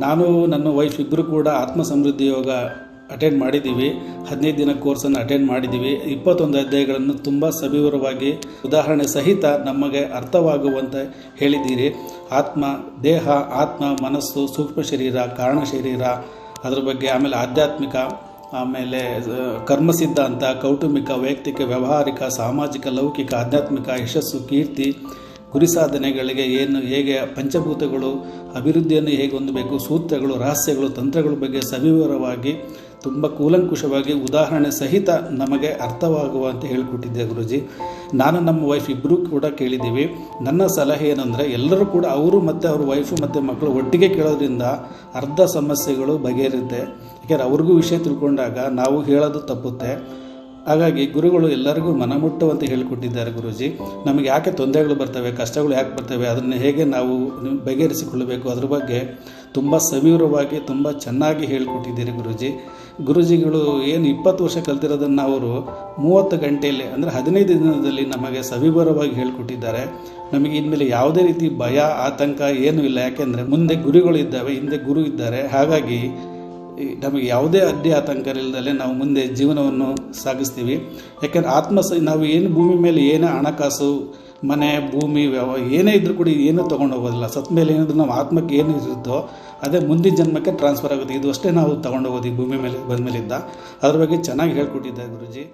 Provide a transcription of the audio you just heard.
ನಾನು ನನ್ನ ವೈಫ್ ಇಬ್ಬರು ಕೂಡ ಆತ್ಮ ಸಮೃದ್ಧಿ ಯೋಗ ಅಟೆಂಡ್ ಮಾಡಿದ್ದೀವಿ. 15 ದಿನ ಕೋರ್ಸನ್ನು ಅಟೆಂಡ್ ಮಾಡಿದ್ದೀವಿ. 21 ಅಧ್ಯಾಯಗಳನ್ನು ತುಂಬ ಸವಿವರವಾಗಿ ಉದಾಹರಣೆ ಸಹಿತ ನಮಗೆ ಅರ್ಥವಾಗುವಂತೆ ಹೇಳಿದ್ದೀರಿ. ದೇಹ, ಆತ್ಮ, ಮನಸ್ಸು, ಸೂಕ್ಷ್ಮ ಶರೀರ, ಕಾರಣ ಶರೀರ, ಅದರ ಬಗ್ಗೆ, ಆಮೇಲೆ ಆಧ್ಯಾತ್ಮಿಕ, ಆಮೇಲೆ ಕರ್ಮ ಸಿದ್ಧಾಂತ, ಕೌಟುಂಬಿಕ, ವೈಯಕ್ತಿಕ, ವ್ಯಾವಹಾರಿಕ, ಸಾಮಾಜಿಕ, ಲೌಕಿಕ, ಆಧ್ಯಾತ್ಮಿಕ, ಯಶಸ್ಸು, ಕೀರ್ತಿ, ಗುರಿ ಸಾಧನೆಗಳಿಗೆ ಹೇಗೆ ಪಂಚಭೂತಗಳು ಅಭಿವೃದ್ಧಿಯನ್ನು ಹೇಗೆ ಹೊಂದಬೇಕು, ಸೂತ್ರಗಳು, ರಹಸ್ಯಗಳು, ತಂತ್ರಗಳ ಬಗ್ಗೆ ಸವಿವರವಾಗಿ ತುಂಬ ಕೂಲಂಕುಷವಾಗಿ ಉದಾಹರಣೆ ಸಹಿತ ನಮಗೆ ಅರ್ಥವಾಗುವಂತೆ ಹೇಳಿಕೊಟ್ಟಿದ್ದೆ ಗುರುಜಿ. ನಾನು ನಮ್ಮ ವೈಫ್ ಇಬ್ಬರೂ ಕೂಡ ಕೇಳಿದ್ದೀವಿ. ನನ್ನ ಸಲಹೆ ಏನಂದರೆ ಎಲ್ಲರೂ ಕೂಡ ಅವರು ಮತ್ತು ಅವ್ರ ವೈಫು ಮತ್ತು ಮಕ್ಕಳು ಒಟ್ಟಿಗೆ ಕೇಳೋದ್ರಿಂದ ಅರ್ಧ ಸಮಸ್ಯೆಗಳು ಬಗೆಹರುತ್ತೆ. ಯಾಕೆಂದರೆ ಅವ್ರಿಗೂ ವಿಷಯ ತಿಳ್ಕೊಂಡಾಗ ನಾವು ಹೇಳೋದು ತಪ್ಪುತ್ತೆ. ಹಾಗಾಗಿ ಗುರುಗಳು ಎಲ್ಲರಿಗೂ ಮನಮುಟ್ಟುವಂತೆ ಹೇಳಿಕೊಟ್ಟಿದ್ದಾರೆ ಗುರುಜಿ. ನಮಗೆ ಯಾಕೆ ತೊಂದರೆಗಳು ಬರ್ತವೆ, ಕಷ್ಟಗಳು ಯಾಕೆ ಬರ್ತವೆ, ಅದನ್ನು ಹೇಗೆ ನಾವು ಬಗೆಹರಿಸಿಕೊಳ್ಳಬೇಕು, ಅದ್ರ ಬಗ್ಗೆ ತುಂಬ ಸವಿವರವಾಗಿ ತುಂಬ ಚೆನ್ನಾಗಿ ಹೇಳಿಕೊಟ್ಟಿದ್ದೀರಿ ಗುರುಜಿಗಳು ಏನು 20 ವರ್ಷ ಕಲ್ತಿರೋದನ್ನು ಅವರು 30 ಗಂಟೆಯಲ್ಲಿ ಅಂದರೆ 15 ದಿನದಲ್ಲಿ ನಮಗೆ ಸವಿವರವಾಗಿ ಹೇಳಿಕೊಟ್ಟಿದ್ದಾರೆ. ನಮಗೆ ಇನ್ಮೇಲೆ ಯಾವುದೇ ರೀತಿ ಭಯ, ಆತಂಕ ಏನೂ ಇಲ್ಲ. ಯಾಕೆಂದರೆ ಮುಂದೆ ಗುರುಗಳು ಇದ್ದಾವೆ, ಹಿಂದೆ ಗುರು ಇದ್ದಾರೆ. ಹಾಗಾಗಿ ನಮಗೆ ಯಾವುದೇ ಅಡ್ಡಿ ಆತಂಕ ಇಲ್ಲದಲ್ಲೇ ನಾವು ಮುಂದೆ ಜೀವನವನ್ನು ಸಾಗಿಸ್ತೀವಿ. ಯಾಕೆಂದರೆ ನಾವು ಏನು ಭೂಮಿ ಮೇಲೆ ಏನೇ ಹಣಕಾಸು, ಮನೆ, ಭೂಮಿ, ಏನೇ ಇದ್ರೂ ಕೂಡ ಏನೂ ತೊಗೊಂಡು ಹೋಗೋದಿಲ್ಲ. ಸತ್ತ ಮೇಲೆ ಏನಾದರೂ ನಾವು ಆತ್ಮಕ್ಕೆ ಏನು ಇರುತ್ತೋ ಅದೇ ಮುಂದಿನ ಜನ್ಮಕ್ಕೆ ಟ್ರಾನ್ಸ್ಫರ್ ಆಗುತ್ತೆ. ಇದು ಅಷ್ಟೇ ನಾವು ತೊಗೊಂಡು ಹೋಗೋದು ಈ ಭೂಮಿ ಮೇಲೆ ಬಂದ ಮೇಲಿಂದ. ಅದ್ರ ಬಗ್ಗೆ ಚೆನ್ನಾಗಿ ಹೇಳ್ಕೊಟ್ಟಿದ್ದಾರೆ ಗುರುಜಿ.